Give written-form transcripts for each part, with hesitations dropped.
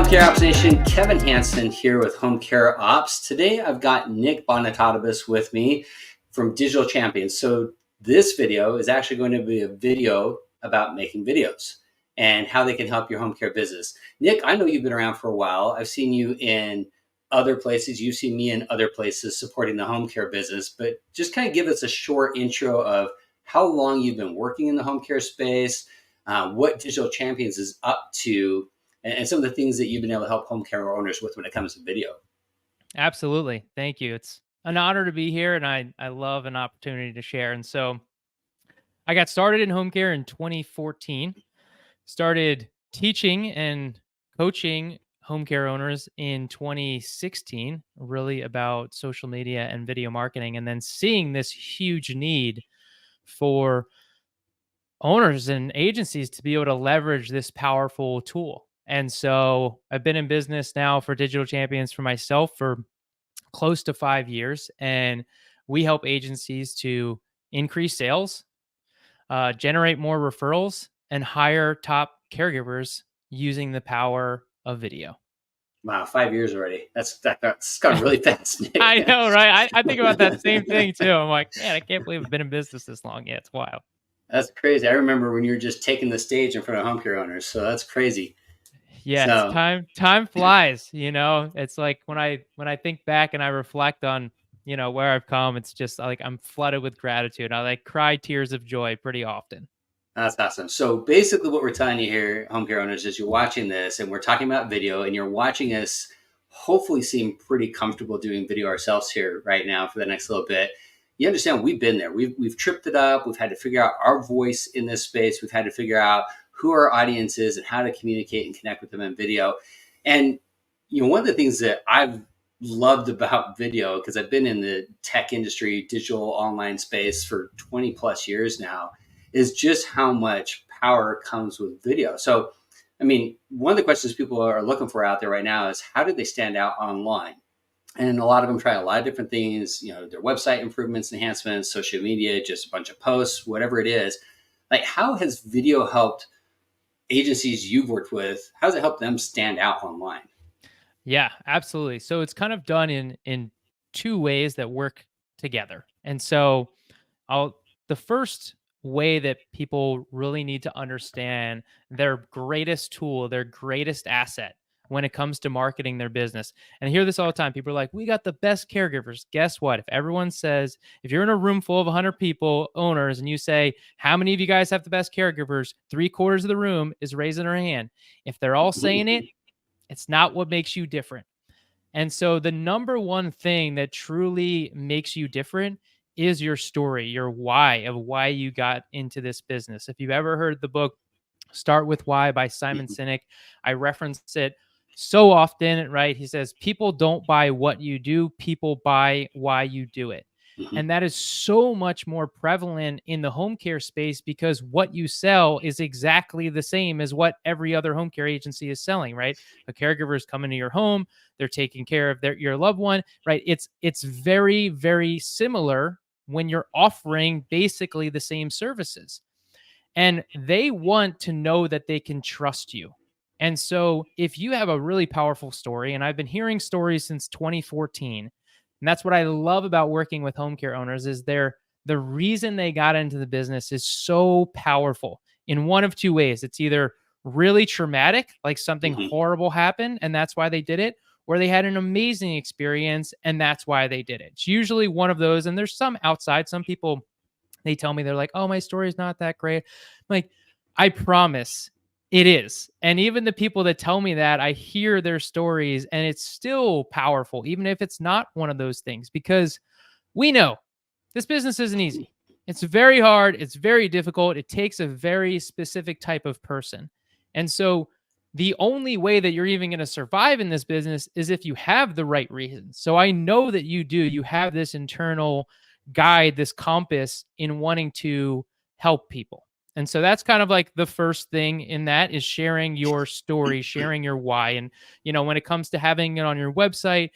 Home Care Ops Nation, Kevin Hansen here with Home Care Ops. Today I've got Nick Bonitatibus with me from Digital Champions. So this video is actually going to be a video about making videos and how they can help your home care business. Nick, I know you've been around for a while. I've seen you in other places. You've seen me in other places supporting the home care business, but just kind of give us a short intro of how long you've been working in the home care space, what Digital Champions is up to, and some of the things that you've been able to help home care owners with when it comes to video. Absolutely. Thank you. It's an honor to be here, and I love an opportunity to share. And so I got started in home care in 2014, started teaching and coaching home care owners in 2016, really about social media and video marketing, and then seeing this huge need for owners and agencies to be able to leverage this powerful tool. And so I've been in business now for Digital Champions for myself for close to 5 years. And we help agencies to increase sales, generate more referrals, and hire top caregivers using the power of video. Wow, 5 years already. That's gone really fast, Nick. I know, right? I think about that same thing too. I'm like, man, I can't believe I've been in business this long. Yeah, it's wild. That's crazy. I remember when you were just taking the stage in front of home care owners. So that's crazy. Yeah, So, time flies, It's like when I think back and I reflect on, where I've come, it's just like I'm flooded with gratitude. I like cry tears of joy pretty often. that's awesome. So basically what we're telling you here, home care owners, is you're watching this and we're talking about video and you're watching us hopefully seem pretty comfortable doing video ourselves here right now for the next little bit. You understand we've been there. We've tripped it up. We've had to figure out our voice in this space. We've had to figure out who our audience is and how to communicate and connect with them in video. And one of the things that I've loved about video, because I've been in the tech industry, digital online space for 20 plus years now, is just how much power comes with video. So, I mean, one of the questions people are looking for out there right now is how do they stand out online? And a lot of them try a lot of different things, their website improvements, enhancements, social media, just a bunch of posts, whatever it is. Like, how has video helped agencies you've worked with? How does it help them stand out online? Yeah, absolutely. So it's kind of done in two ways that work together. And so the first way that people really need to understand their greatest tool, their greatest asset when it comes to marketing their business. And I hear this all the time. People are like, we got the best caregivers. Guess what? If everyone says, if you're in a room full of 100 people, owners, and you say, how many of you guys have the best caregivers? 3/4 of the room is raising their hand. If they're all saying it, it's not what makes you different. And so the number one thing that truly makes you different is your story, your why of why you got into this business. If you've ever heard the book Start With Why by Simon Sinek, I reference it so often, right? He says, people don't buy what you do, people buy why you do it. And that is so much more prevalent in the home care space because what you sell is exactly the same as what every other home care agency is selling, right? A caregiver is coming to your home, they're taking care of your loved one, right? It's very, very similar when you're offering basically the same services. And they want to know that they can trust you. And so if you have a really powerful story, and I've been hearing stories since 2014, and that's what I love about working with home care owners is the reason they got into the business is so powerful in one of two ways. It's either really traumatic, like something horrible happened, and that's why they did it, or they had an amazing experience, and that's why they did it. It's usually one of those, and there's some outside. Some people, they tell me, they're like, oh, my story's not that great. I'm like, I promise it is. And even the people that tell me that, I hear their stories and it's still powerful, even if it's not one of those things, because we know this business isn't easy. It's very hard. It's very difficult. It takes a very specific type of person. And so the only way that you're even going to survive in this business is if you have the right reasons. So I know that you do. You have this internal guide, this compass in wanting to help people. And so that's kind of like the first thing in that is sharing your story, sharing your why. And, when it comes to having it on your website,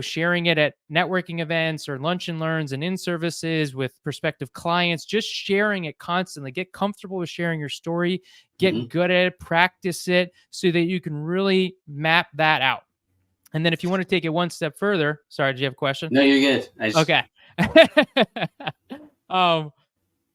sharing it at networking events or lunch and learns and in services with prospective clients, just sharing it constantly. Get comfortable with sharing your story, Hmm. get good at it, practice it so that you can really map that out. And then if you want to take it one step further, sorry, did you have a question? No, you're good. I just, Okay. um,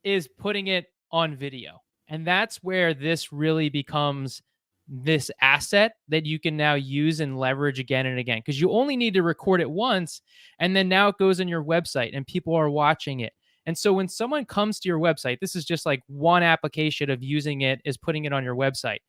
is putting it on video. And that's where this really becomes this asset that you can now use and leverage again and again, because you only need to record it once and then now it goes on your website and people are watching it. And so when someone comes to your website, this is just like one application of using it, is putting it on your website.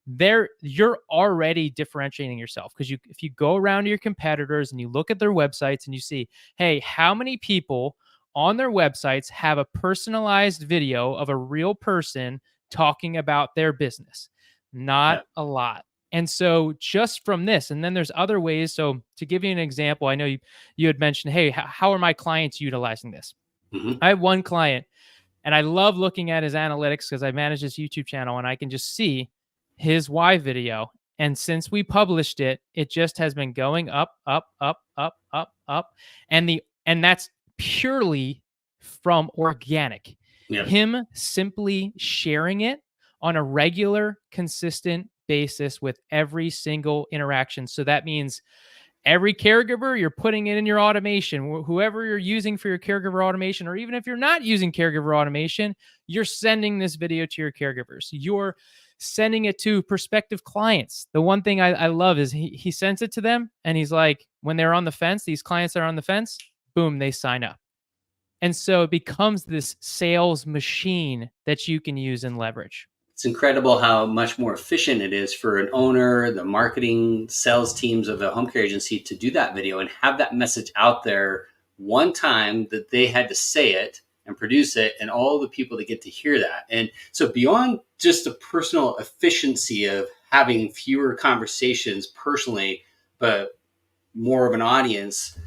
There you're already differentiating yourself, because if you go around to your competitors and you look at their websites and you see, hey, how many people on their websites have a personalized video of a real person talking about their business? Not yeah. a lot. And so just from this, and then there's other ways. So to give you an example, I know you had mentioned, hey, how are my clients utilizing this? Hmm. I have one client and I love looking at his analytics because I manage his YouTube channel and I can just see his why video. And since we published it, it just has been going up, up, up, up, up, up. And that's purely from organic. Yep. Him simply sharing it on a regular, consistent basis with every single interaction. So that means every caregiver, you're putting it in your automation. Whoever you're using for your caregiver automation, or even if you're not using caregiver automation, you're sending this video to your caregivers. You're sending it to prospective clients. The one thing I love is he sends it to them and he's like, when they're on the fence, these clients are on the fence, boom, they sign up. And so it becomes this sales machine that you can use and leverage. It's incredible how much more efficient it is for an owner, the marketing, sales teams of a home care agency to do that video and have that message out there one time that they had to say it and produce it, and all the people that get to hear that. And so beyond just the personal efficiency of having fewer conversations personally, but more of an audience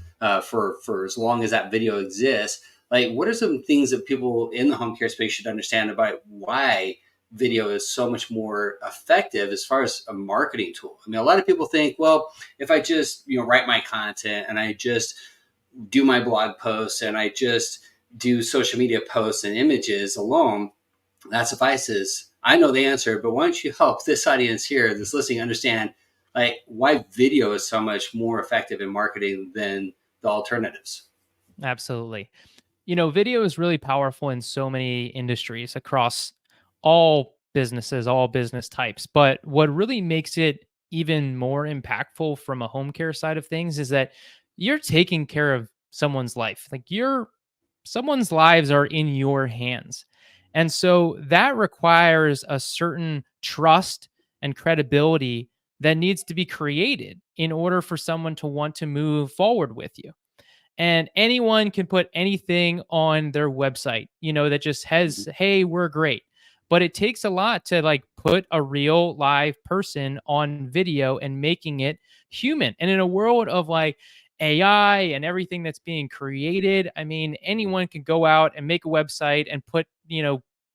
for as long as that video exists, like what are some things that people in the home care space should understand about why video is so much more effective as far as a marketing tool? I mean, a lot of people think, well, if I just write my content and I just do my blog posts and I just do social media posts and images alone, that suffices. I know the answer, but why don't you help this audience here, this listening, understand like why video is so much more effective in marketing than the alternatives? Absolutely. Video is really powerful in so many industries across all businesses, all business types. But what really makes it even more impactful from a home care side of things is that you're taking care of someone's life. Like someone's lives are in your hands. And so that requires a certain trust and credibility that needs to be created in order for someone to want to move forward with you. And anyone can put anything on their website, that just Mhm. has, hey, we're great. But it takes a lot to like put a real live person on video and making it human. And in a world of like AI and everything that's being created, I mean, anyone can go out and make a website and put,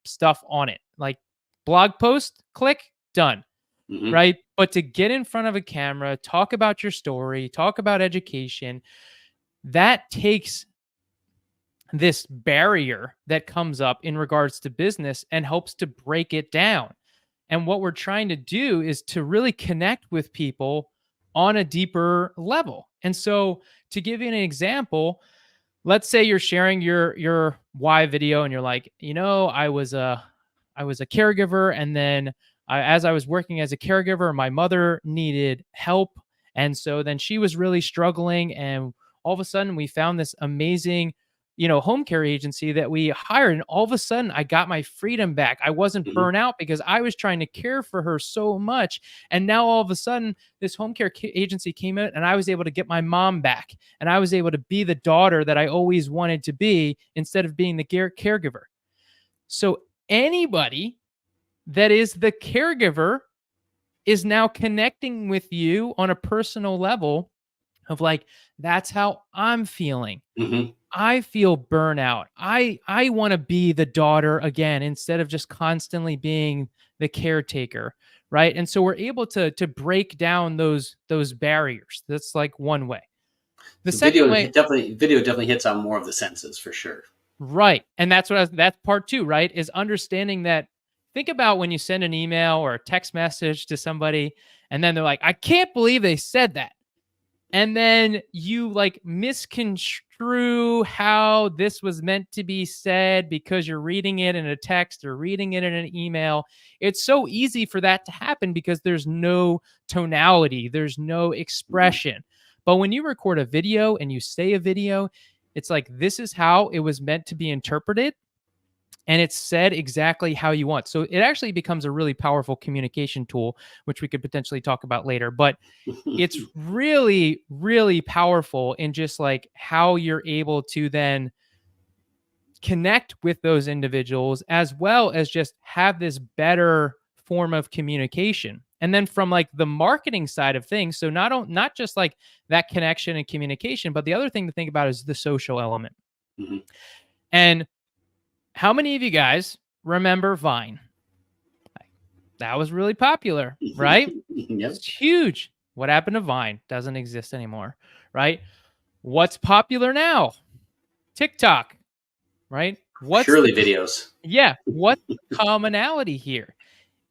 stuff on it. Like blog post, click, done, Mhm. right? But to get in front of a camera, talk about your story, talk about education, that takes this barrier that comes up in regards to business and helps to break it down. And what we're trying to do is to really connect with people on a deeper level. And so, to give you an example, let's say you're sharing your why video and you're like, I was a caregiver, and then as I was working as a caregiver, my mother needed help, and so then she was really struggling, and all of a sudden we found this amazing home care agency that we hired, and all of a sudden I got my freedom back. I wasn't Mhm. burnt out because I was trying to care for her so much, and now all of a sudden this home care agency came out and I was able to get my mom back, and I was able to be the daughter that I always wanted to be instead of being the caregiver. So anybody that is the caregiver is now connecting with you on a personal level of like, that's how I'm feeling. Mhm. I feel burnout. I want to be the daughter again instead of just constantly being the caretaker, right? And so we're able to break down those barriers. That's like one way. The So second way, video definitely hits on more of the senses for sure. right. And that's part two, right? Is understanding that. Think about when you send an email or a text message to somebody, and then they're like, I can't believe they said that. And then you like misconstrue how this was meant to be said because you're reading it in a text or reading it in an email. It's so easy for that to happen because there's no tonality, there's no Mm-hmm. expression. But when you record a video and you say a video, it's like this is how it was meant to be interpreted, and it's said exactly how you want. So it actually becomes a really powerful communication tool, which we could potentially talk about later. But it's really, really powerful in just like how you're able to then connect with those individuals as well as just have this better form of communication. And then from like the marketing side of things, so not just like that connection and communication, but the other thing to think about is the social element. Mm-hmm. And how many of you guys remember Vine? That was really popular, right? Yep. It's huge. What happened to Vine? Doesn't exist anymore, right? What's popular now? TikTok, right? Purely videos. What's the commonality here?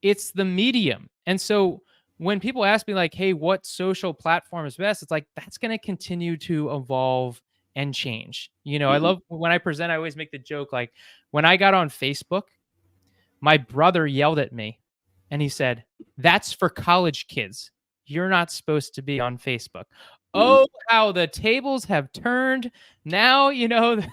It's the medium. And so when people ask me like, "Hey, what social platform is best?" It's like that's going to continue to evolve and change. I Mm-hmm. love when I present, I always make the joke like when I got on Facebook, my brother yelled at me and he said, "That's for college kids. You're not supposed to be on Facebook." Oh, how the tables have turned. Now, the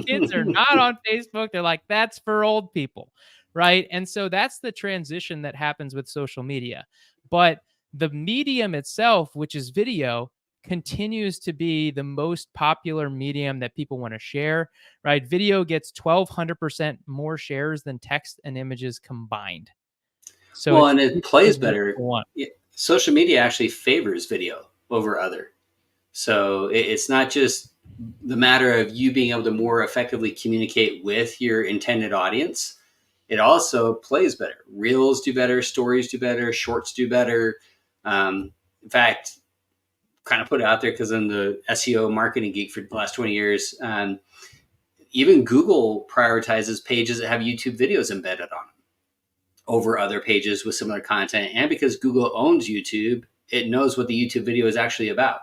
kids are not on Facebook. They're like, that's for old people. Right. And so that's the transition that happens with social media. But the medium itself, which is video, continues to be the most popular medium that people want to share, right? Video gets 1,200% more shares than text and images combined. So Well, it's and it it plays is what better. people want. Social media actually favors video over other. So it's not just the matter of you being able to more effectively communicate with your intended audience. It also plays better. Reels do better, stories do better, shorts do better. In fact, kind of put it out there because I'm the SEO marketing geek for the last 20 years. Even Google prioritizes pages that have YouTube videos embedded on them over other pages with similar content. And because Google owns YouTube, it knows what the YouTube video is actually about,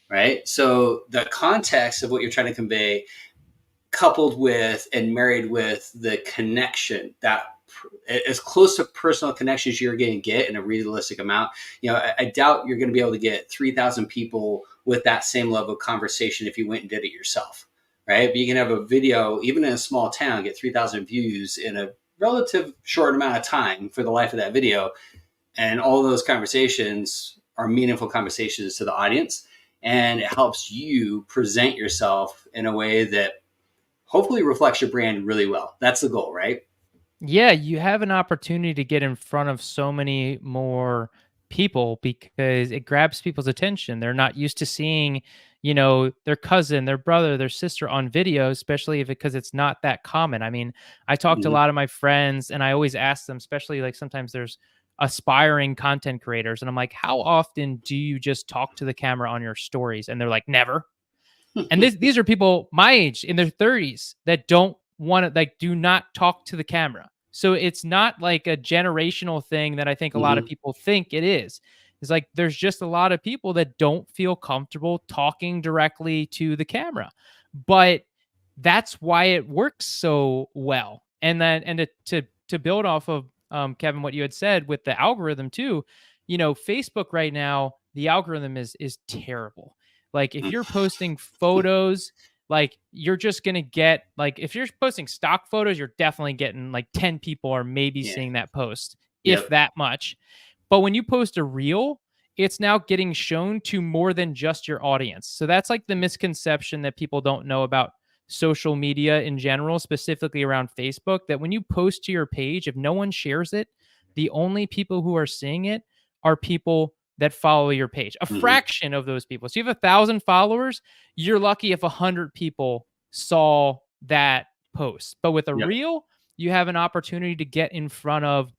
right? So the context of what you're trying to convey, coupled with and married with the connection, that as close to personal connection as you're going to get in a realistic amount. I doubt you're going to be able to get 3,000 people with that same level of conversation if you went and did it yourself, right? But you can have a video, even in a small town, get 3,000 views in a relative short amount of time for the life of that video. And all those conversations are meaningful conversations to the audience. And it helps you present yourself in a way that hopefully reflects your brand really well. That's the goal, right? Yeah, you have an opportunity to get in front of so many more people because it grabs people's attention. They're not used to seeing, their cousin, their brother, their sister on video, especially if because it's not that common. I mean, I talk to a Mm-hmm. lot of my friends and I always ask them, especially like sometimes there's aspiring content creators and I'm like, "How often do you just talk to the camera on your stories?" And they're like, "Never." And these are people my age in their 30s that don't want to like do not talk to the camera. So it's not like a generational thing that I think a lot of Mm-hmm. people think it is. It's like there's just a lot of people that don't feel comfortable talking directly to the camera. But that's why it works so well. And to build off of Kevin, what you had said with the algorithm too, Facebook right now, the algorithm is terrible. Like if you're posting photos, like you're just gonna get like if you're posting stock photos, you're definitely getting like 10 people are maybe Yeah. seeing that post, if Yep. that much. But when you post a reel, it's now getting shown to more than just your audience. So that's like the misconception that people don't know about social media in general, specifically around Facebook, that when you post to your page, if no one shares it, the only people who are seeing it are people that follow your page, a Mm-hmm. fraction of those people. So you have 1,000 followers, you're lucky if 100 people saw that post. But with a Yep. reel, you have an opportunity to get in front of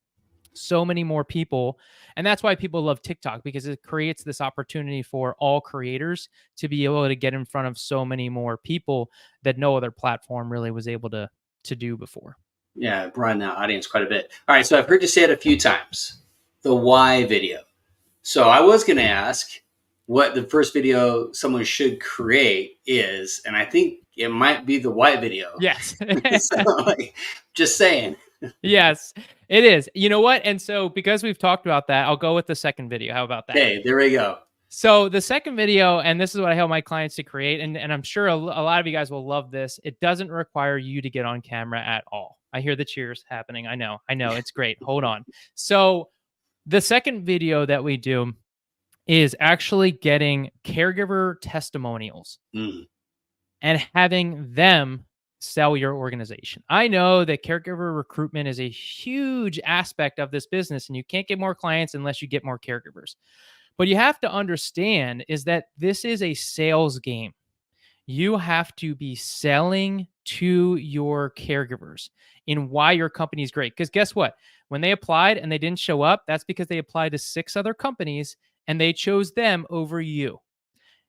so many more people. And that's why people love TikTok, because it creates this opportunity for all creators to be able to get in front of so many more people that no other platform really was able to do before. Yeah, broaden that audience quite a bit. All right, so I've heard you say it a few times, the why video. So I was going to ask what the first video someone should create is, and I think it might be the why video. Yes. So, like, just saying. Yes, it is. You know what? And so because we've talked about that, I'll go with the second video. How about that? Okay, there we go. So the second video, and this is what I help my clients to create, and I'm sure a lot of you guys will love this. It doesn't require you to get on camera at all. I hear the cheers happening. I know, it's great. Hold on. So the second video that we do is actually getting caregiver testimonials Mm. and having them sell your organization. I know that caregiver recruitment is a huge aspect of this business, and you can't get more clients unless you get more caregivers. But you have to understand is that this is a sales game. You have to be selling to your caregivers in why your company is great. Because guess what? When they applied and they didn't show up, that's because they applied to 6 other companies and they chose them over you.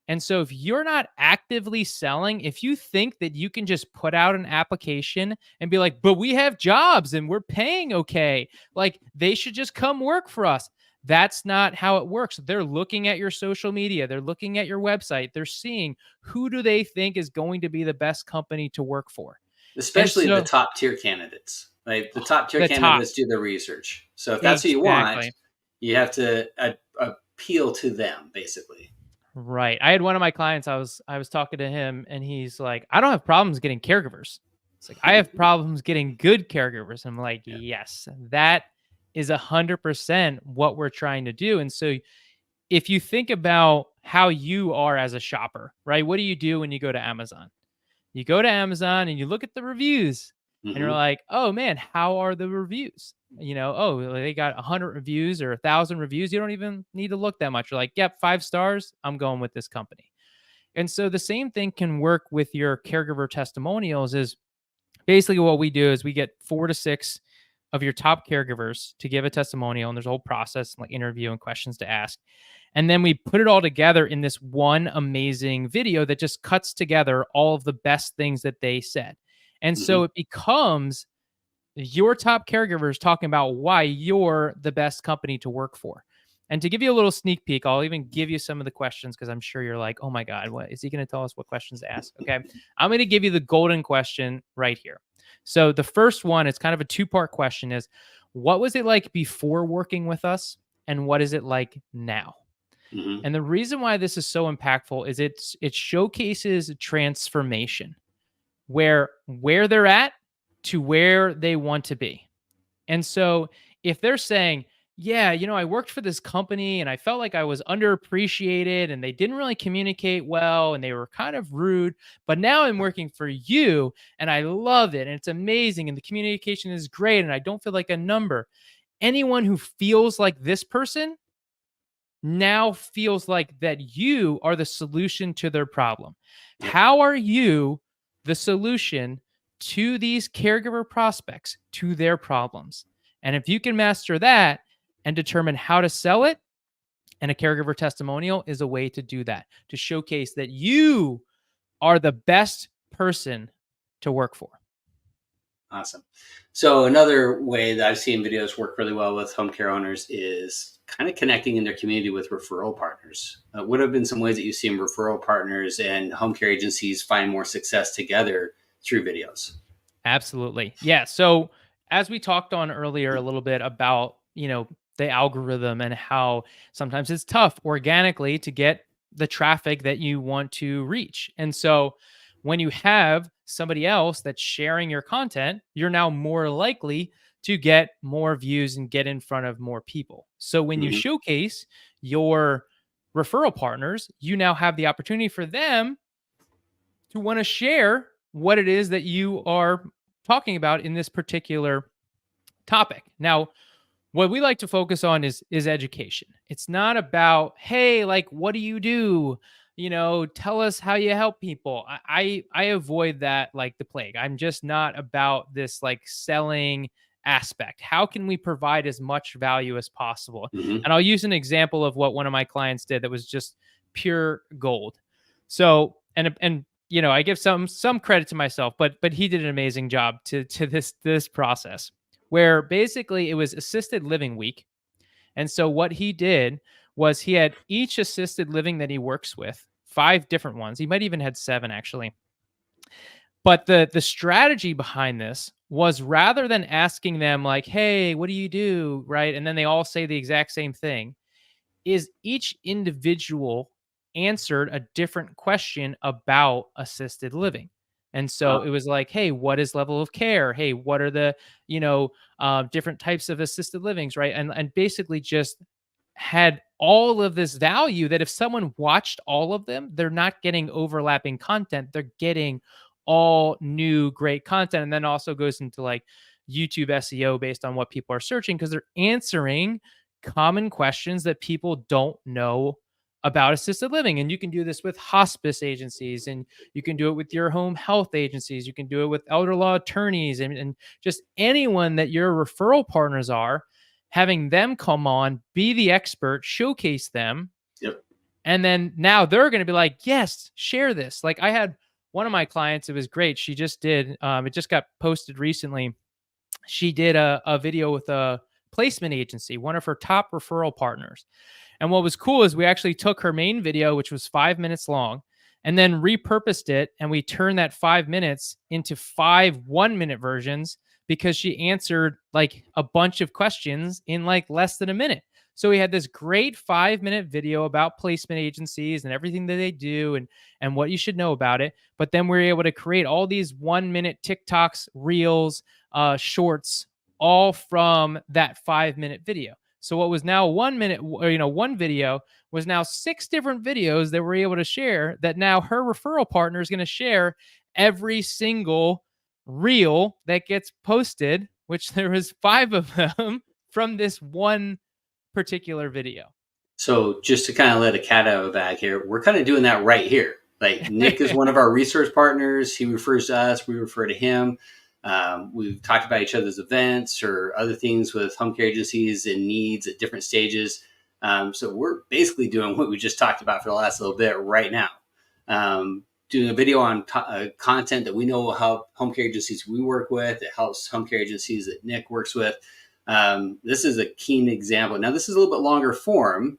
And so if you're not actively selling, if you think that you can just put out an application and be like, but we have jobs and we're paying okay, like they should just come work for us. That's not how it works. They're looking at your social media, they're looking at your website, they're seeing who do they think is going to be the best company to work for. And Especially the so top tier candidates. Like the top tier the top, candidates do the research. So if that's who you want, exactly. you have to appeal to them, basically. Right. I had one of my clients, I was talking to him and he's like, I don't have problems getting caregivers. It's like, I have problems getting good caregivers. I'm like, Yeah. yes, that is 100% what we're trying to do. And so if you think about how you are as a shopper, right? What do you do when you go to Amazon? You go to Amazon and you look at the reviews and you're Mm-hmm. like, oh man, how are the reviews? Oh, they got 100 reviews or 1,000 reviews. You don't even need to look that much. You're like, yep, 5 stars. I'm going with this company. And so the same thing can work with your caregiver testimonials. Is basically what we do is we get 4 to 6 of your top caregivers to give a testimonial, and there's a whole process like interview and questions to ask. And then we put it all together in this one amazing video that just cuts together all of the best things that they said. And Mm-hmm. so it becomes your top caregivers talking about why you're the best company to work for. And to give you a little sneak peek, I'll even give you some of the questions because I'm sure you're like, oh my God, what is he going to tell us what questions to ask? Okay. I'm going to give you the golden question right here. So the first one, it's kind of a 2-part question, is what was it like before working with us? And what is it like now? Mm-hmm. And the reason why this is so impactful is it showcases transformation, where they're at to where they want to be. And so if they're saying, yeah, I worked for this company and I felt like I was underappreciated and they didn't really communicate well and they were kind of rude, but now I'm working for you and I love it and it's amazing and the communication is great and I don't feel like a number. Anyone who feels like this person now feels like that you are the solution to their problem. Yep. How are you the solution to these caregiver prospects, to their problems? And if you can master that and determine how to sell it, and a caregiver testimonial is a way to do that, to showcase that you are the best person to work for. Awesome. So another way that I've seen videos work really well with home care owners is kind of connecting in their community with referral partners. What have been some ways that you've seen referral partners and home care agencies find more success together through videos? Absolutely. Yeah. So as we talked on earlier a little bit about, the algorithm and how sometimes it's tough organically to get the traffic that you want to reach. And so when you have somebody else that's sharing your content, you're now more likely to get more views and get in front of more people. So when you Mm-hmm. showcase your referral partners, you now have the opportunity for them to want to share what it is that you are talking about in this particular topic. Now, what we like to focus on is education. It's not about, hey, like, what do you do? Tell us how you help people. I avoid that like the plague. I'm just not about this like selling aspect. How can we provide as much value as possible? Hmm. And I'll use an example of what one of my clients did that was just pure gold. So, and I give some credit to myself, but he did an amazing job to this process where basically it was assisted living week. And so what he did was he had each assisted living that he works with, 5 different ones. He might even had 7 actually. But the strategy behind this was rather than asking them like, "Hey, what do you do?" right? And then they all say the exact same thing, is each individual answered a different question about assisted living. And so Wow. it was like, hey, what is level of care? Hey, what are the, different types of assisted livings, right? And basically just had all of this value that if someone watched all of them, they're not getting overlapping content. They're getting all new great content. And then also goes into like YouTube SEO based on what people are searching because they're answering common questions that people don't know about assisted living. And you can do this with hospice agencies, and you can do it with your home health agencies. You can do it with elder law attorneys, and just anyone that your referral partners are, having them come on, be the expert, showcase them. Yep. And then now they're going to be like, yes, share this. Like I had one of my clients, it was great. She just did, it just got posted recently. She did a video with a placement agency, one of her top referral partners. And what was cool is we actually took her main video, which was 5 minutes long, and then repurposed it. And we turned that 5 minutes into 5 1-minute versions because she answered like a bunch of questions in like less than a minute. So we had this great 5 minute video about placement agencies and everything that they do and what you should know about it. But then we were able to create all these 1 minute TikToks, reels, shorts, all from that 5 minute video. So what was now 1 minute, one video was now 6 different videos that we're able to share that now her referral partner is going to share every single reel that gets posted, which there was 5 of them from this one particular video. So just to kind of let a cat out of a bag here, we're kind of doing that right here. Like Nick is one of our research partners. He refers to us. We refer to him. We've talked about each other's events or other things with home care agencies and needs at different stages. So we're basically doing what we just talked about for the last little bit right now. Doing a video on content that we know will help home care agencies we work with. It helps home care agencies that Nick works with. This is a keen example. Now, this is a little bit longer form,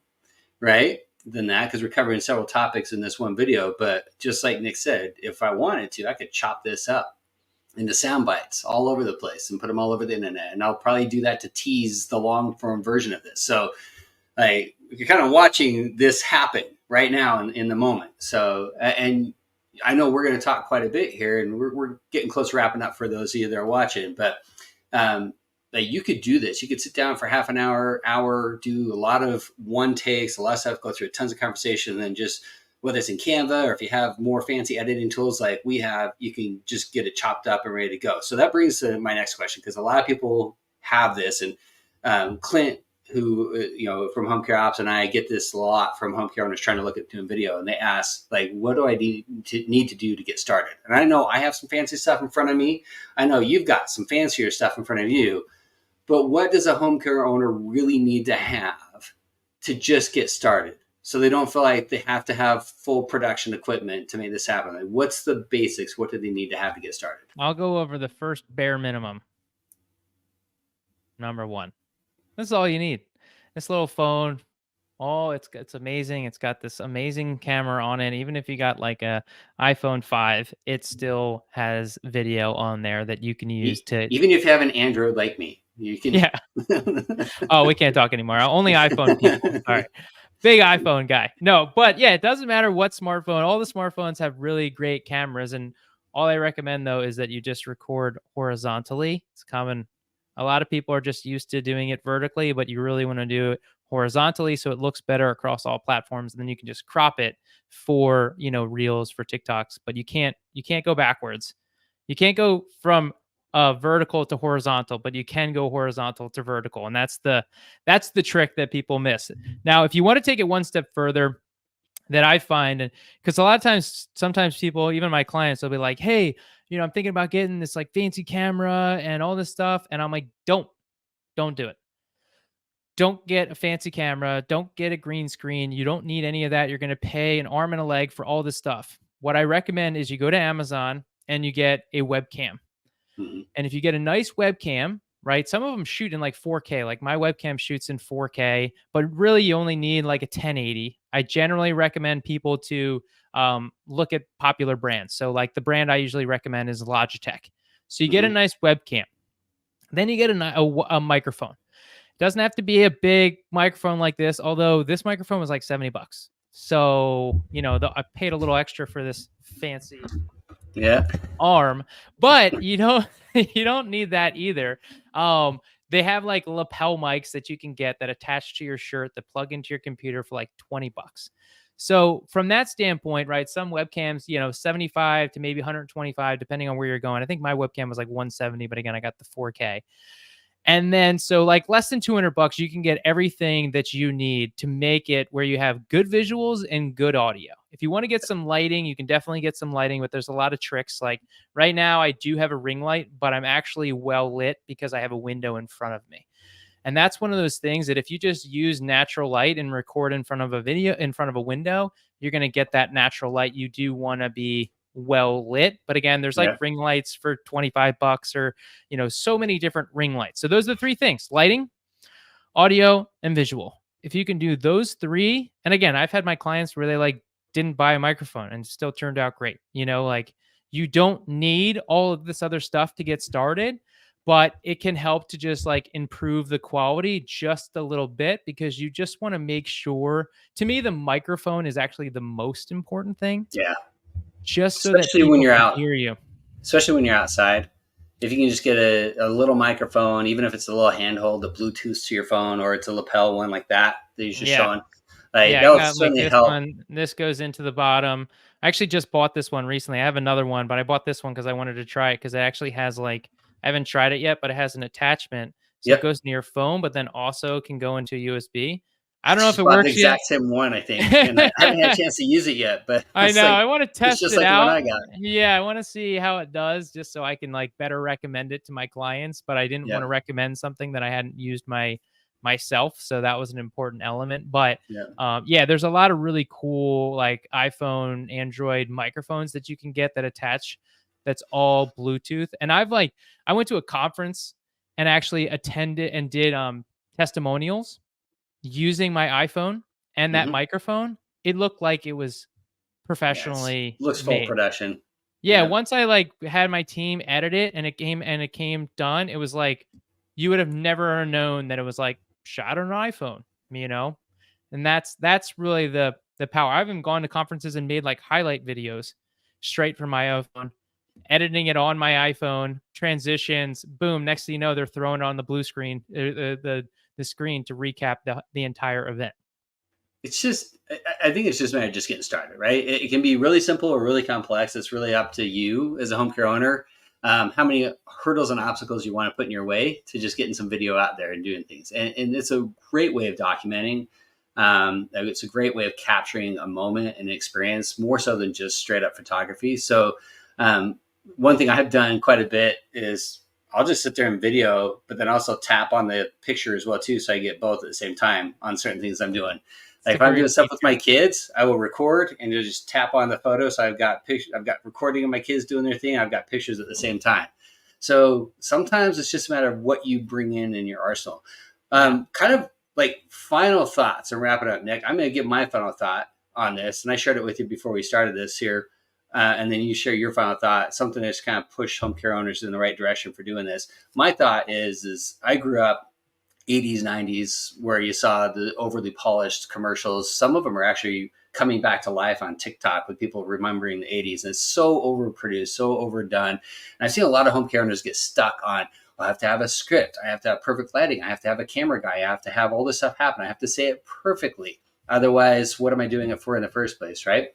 right, than that because we're covering several topics in this one video. But just like Nick said, if I wanted to, I could chop this up into sound bites all over the place and put them all over the internet. And I'll probably do that to tease the long form version of this. So you're kind of watching this happen right now in the moment. So, and I know we're going to talk quite a bit here and we're getting close to wrapping up for those of you that are watching, but you could do this. You could sit down for half an hour, do a lot of one takes, a lot of stuff, go through tons of conversation, and then just whether it's in Canva or if you have more fancy editing tools like we have, you can just get it chopped up and ready to go. So that brings to my next question, because a lot of people have this, and Clint, who from Home Care Ops, and I get this a lot from home care owners trying to look at doing video, and they ask like, what do I need to do to get started? And I know I have some fancy stuff in front of me. I know you've got some fancier stuff in front of you. But what does a home care owner really need to have to just get started so they don't feel like they have to have full production equipment to make this happen? Like, what's the basics? What do they need to have to get started? I'll go over the first bare minimum. Number 1. This is all you need. This little phone. Oh, it's amazing. It's got this amazing camera on it. Even if you got like a iPhone 5, it still has video on there that you can use to. Even if you have an Android like me, you can. Yeah. Oh, we can't talk anymore. Only iPhone people. All right. Big iPhone guy. No, but yeah, it doesn't matter what smartphone. All the smartphones have really great cameras, and all I recommend though is that you just record horizontally. It's common. A lot of people are just used to doing it vertically, but you really want to do it horizontally so it looks better across all platforms. And then you can just crop it for, reels, for TikToks, but you can't go backwards. You can't go from vertical to horizontal, but you can go horizontal to vertical. And that's the trick that people miss. Now, if you want to take it one step further, that I find, because a lot of times, sometimes people, even my clients, they'll be like, hey, I'm thinking about getting this like fancy camera and all this stuff. And I'm like, don't do it. Don't get a fancy camera. Don't get a green screen. You don't need any of that. You're going to pay an arm and a leg for all this stuff. What I recommend is you go to Amazon and you get a webcam. Mm-hmm. And if you get a nice webcam, right? Some of them shoot in like 4K. Like my webcam shoots in 4K, but really you only need like a 1080. I generally recommend people to look at popular brands. So like the brand I usually recommend is Logitech. So you get a Mm-hmm. nice webcam. Then you get a microphone. Doesn't have to be a big microphone like this, although this microphone was like $70. So, I paid a little extra for this fancy Yeah. arm, but you don't need that either. They have like lapel mics that you can get that attach to your shirt that plug into your computer for like $20. So from that standpoint, right, some webcams, 75 to maybe 125 depending on where you're going. I think my webcam was like 170, but again, I got the 4K. And then, so like less than $200, you can get everything that you need to make it where you have good visuals and good audio. If you want to get some lighting, you can definitely get some lighting, but there's a lot of tricks. Like right now, I do have a ring light, but I'm actually well lit because I have a window in front of me. And that's one of those things that if you just use natural light and record in front of a window, you're going to get that natural light. You do want to be well lit. But again, there's like Yeah. ring lights for $25 or, so many different ring lights. So those are the three things: lighting, audio, and visual. If you can do those three, and again, I've had my clients where they like didn't buy a microphone and still turned out great. Like you don't need all of this other stuff to get started, but it can help to just like improve the quality just a little bit because you just want to make sure. To me, the microphone is actually the most important thing, Yeah. just so that Especially when people you're can out, hear you. especially when you're outside. If you can just get a little microphone, even if it's a little handhold, the Bluetooth to your phone, or it's a lapel one like that you're just Yeah. showing, like Yeah, I that'll got like certainly this help. one. This goes into the bottom. I actually just bought this one recently. I have another one, but I bought this one because I wanted to try it because it actually has like, I haven't tried it yet, but it has an attachment. So it Yep. goes near your phone, but then also can go into USB. I I don't know if just it bought the works yet. exact same one, I think, and I haven't had a chance to use it yet. But I it's know. like I want to it's test just it like the one out. I got. Yeah, I want to see how it does just so I can like better recommend it to my clients, but I didn't want Yeah. to recommend something that I hadn't used myself, so that was an important element. But Yeah. yeah, there's a lot of really cool like iPhone, Android microphones that you can get that attach that's all Bluetooth. And I went to a conference and actually attended and did testimonials using my iPhone and that Hmm. microphone. It looked like it was Yes. professionally Looks full made. production. Yeah, Yeah. once I like had my team edit it and it came done, it was like you would have never known that it was like shot on an iPhone, you know? And that's really the power. I've even gone to conferences and made like highlight videos straight from my iPhone, editing it on my iPhone, transitions, boom, next thing you know, they're throwing it on the blue screen, the screen to recap the entire event. It's just, I think it's just a matter of just getting started, right? It can be really simple or really complex. It's really up to you as a home care owner, how many hurdles and obstacles you want to put in your way to just getting some video out there and doing things. And it's a great way of documenting. It's a great way of capturing a moment and experience more so than just straight up photography. So um, one thing I've done quite a bit is I'll just sit there and video, but then also tap on the picture as well too, so I get both at the same time on certain things I'm doing. It's Like a if I'm great doing stuff with my feature. kids, I will record and just tap on the photo. So I've got pictures, I've got recording of my kids doing their thing. I've got pictures at the same time. So sometimes it's just a matter of what you bring in your arsenal. Yeah. Kind of like final thoughts and wrap it up, Nick. I'm going to give my final thought on this, and I shared it with you before we started this here. And then you share your final thought, something that's kind of pushed home care owners in the right direction for doing this. My thought is I grew up 80s, 90s, where you saw the overly polished commercials. Some of them are actually coming back to life on TikTok with people remembering the 80s. And it's so overproduced, so overdone. And I've seen a lot of home care owners get stuck on, well, I have to have a script. I have to have perfect lighting. I have to have a camera guy. I have to have all this stuff happen. I have to say it perfectly. Otherwise, what am I doing it for in the first place, right?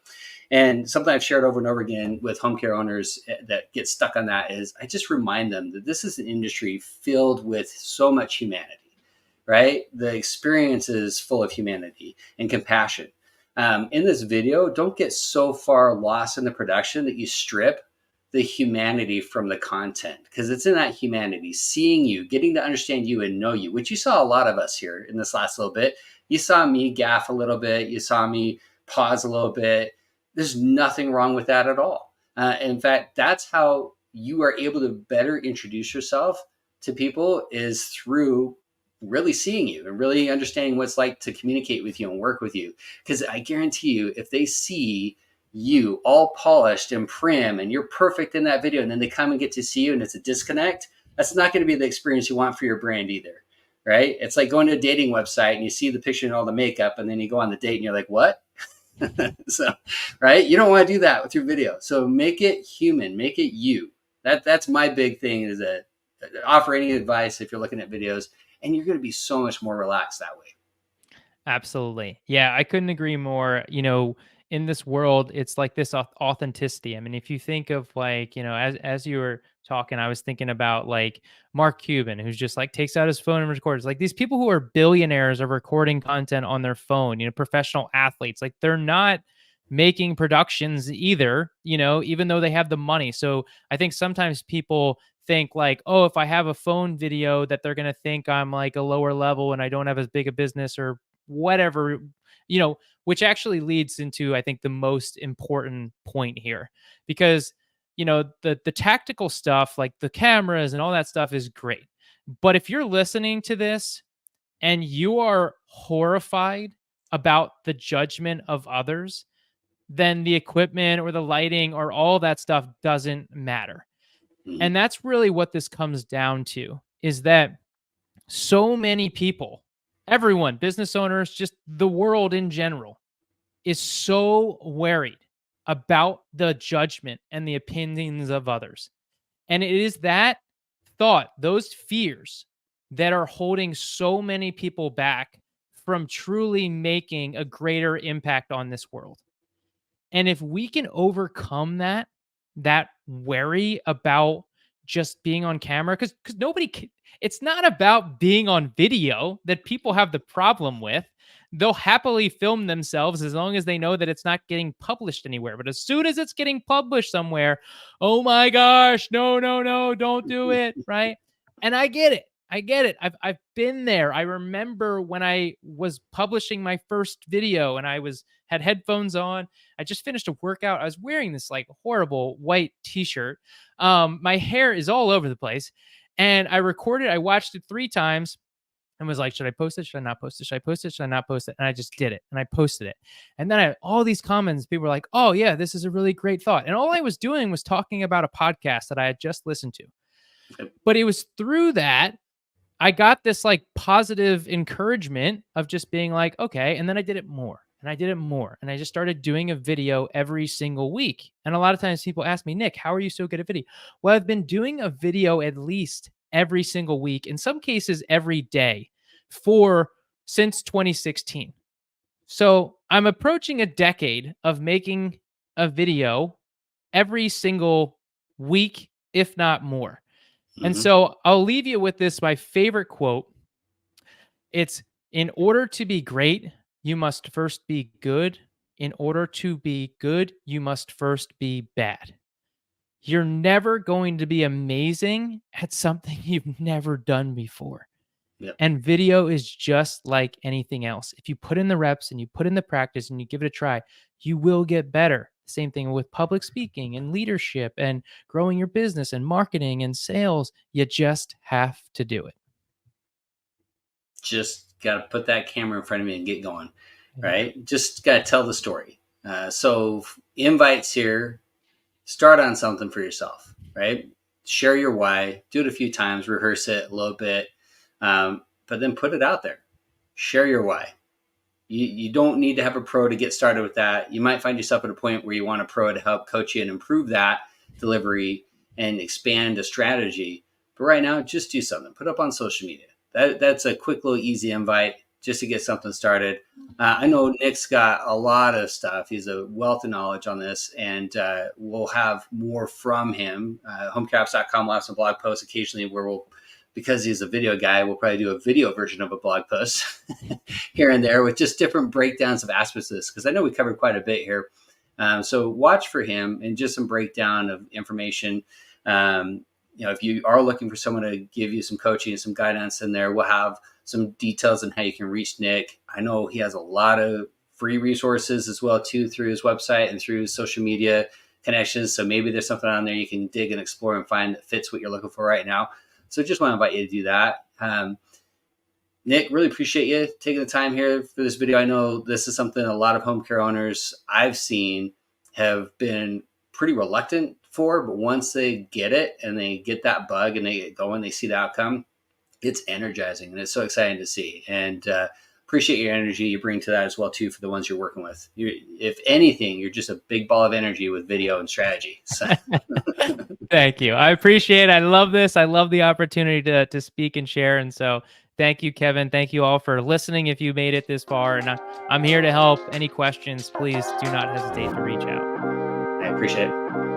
And something I've shared over and over again with home care owners that get stuck on that is I just remind them that this is an industry filled with so much humanity, right? The experience is full of humanity and compassion. In this video, don't get so far lost in the production that you strip the humanity from the content, because it's in that humanity, seeing you, getting to understand you and know you, which you saw a lot of us here in this last little bit. You saw me gaff a little bit. You saw me pause a little bit. There's nothing wrong with that at all. In fact, that's how you are able to better introduce yourself to people, is through really seeing you and really understanding what it's like to communicate with you and work with you. Because I guarantee you, if they see you all polished and prim and you're perfect in that video, and then they come and get to see you and it's a disconnect, that's not going to be the experience you want for your brand either. Right? It's like going to a dating website and you see the picture and all the makeup, and then you go on the date and you're like, what? So, right? You don't want to do that with your video. So make it human, make it you. That's my big thing, is that offer any advice if you're looking at videos, and you're going to be so much more relaxed that way. Absolutely. Yeah, I couldn't agree more. In this world, it's like this authenticity. I mean, if you think of like, as you were talking, I was thinking about like Mark Cuban, who's just like takes out his phone and records. Like these people who are billionaires are recording content on their phone, professional athletes. Like they're not making productions either, even though they have the money. So I think sometimes people think like, oh, if I have a phone video that they're going to think I'm like a lower level and I don't have as big a business or whatever, which actually leads into, I think, the most important point here, because, the tactical stuff, like the cameras and all that stuff is great. But if you're listening to this and you are horrified about the judgment of others, then the equipment or the lighting or all that stuff doesn't matter. Mhm. And that's really what this comes down to, is that so many people, everyone, business owners, just the world in general, is so worried about the judgment and the opinions of others. And it is that thought, those fears, that are holding so many people back from truly making a greater impact on this world. And if we can overcome that worry about just being on camera, because it's not about being on video that people have the problem with. They'll happily film themselves as long as they know that it's not getting published anywhere. But as soon as it's getting published somewhere, oh my gosh, no, no, no, don't do it. Right. And I get it. I get it. I've been there. I remember when I was publishing my first video and had headphones on. I just finished a workout. I was wearing this like horrible white t-shirt. My hair is all over the place. And I watched it 3 times and was like, should I post it? Should I not post it? Should I post it? Should I not post it? And I just did it. And I posted it. And then I had all these comments. People were like, oh yeah, this is a really great thought. And all I was doing was talking about a podcast that I had just listened to. But it was through that I got this like positive encouragement of just being like, okay. And then I did it more and I did it more. And I just started doing a video every single week. And a lot of times people ask me, Nick, how are you so good at video? Well, I've been doing a video at least every single week, in some cases every day, since 2016. So I'm approaching a decade of making a video every single week, if not more. And Mhm. so I'll leave you with this, my favorite quote. It's, in order to be great, you must first be good. In order to be good, you must first be bad. You're never going to be amazing at something you've never done before. Yep. And video is just like anything else. If you put in the reps and you put in the practice and you give it a try, you will get better. Same thing with public speaking and leadership and growing your business and marketing and sales. You just have to do it. Just got to put that camera in front of me and get going. Yeah. Right? Just got to tell the story. So invites here, start on something for yourself, right? Share your why, do it a few times, rehearse it a little bit, but then put it out there. Share your why. You don't need to have a pro to get started with that. You might find yourself at a point where you want a pro to help coach you and improve that delivery and expand a strategy. But right now, just do something. Put up on social media. That's a quick little easy invite just to get something started. I know Nick's got a lot of stuff. He's a wealth of knowledge on this, and we'll have more from him. Homecaps.com will have some blog posts occasionally where because he's a video guy, we'll probably do a video version of a blog post here and there with just different breakdowns of aspects of this, because I know we covered quite a bit here. So watch for him and just some breakdown of information. If you are looking for someone to give you some coaching and some guidance in there, we'll have some details on how you can reach Nick. I know he has a lot of free resources as well too through his website and through his social media connections. So maybe there's something on there you can dig and explore and find that fits what you're looking for right now. So just want to invite you to do that. Nick, really appreciate you taking the time here for this video. I know this is something a lot of home care owners I've seen have been pretty reluctant for, but once they get it and they get that bug and they get going, they see the outcome, it's energizing and it's so exciting to see. And appreciate your energy you bring to that as well too for the ones you're working with. If anything, you're just a big ball of energy with video and strategy. So. Thank you. I appreciate it. I love this. I love the opportunity to speak and share. And so thank you, Kevin. Thank you all for listening if you made it this far. And I'm here to help. Any questions, please do not hesitate to reach out. I appreciate it.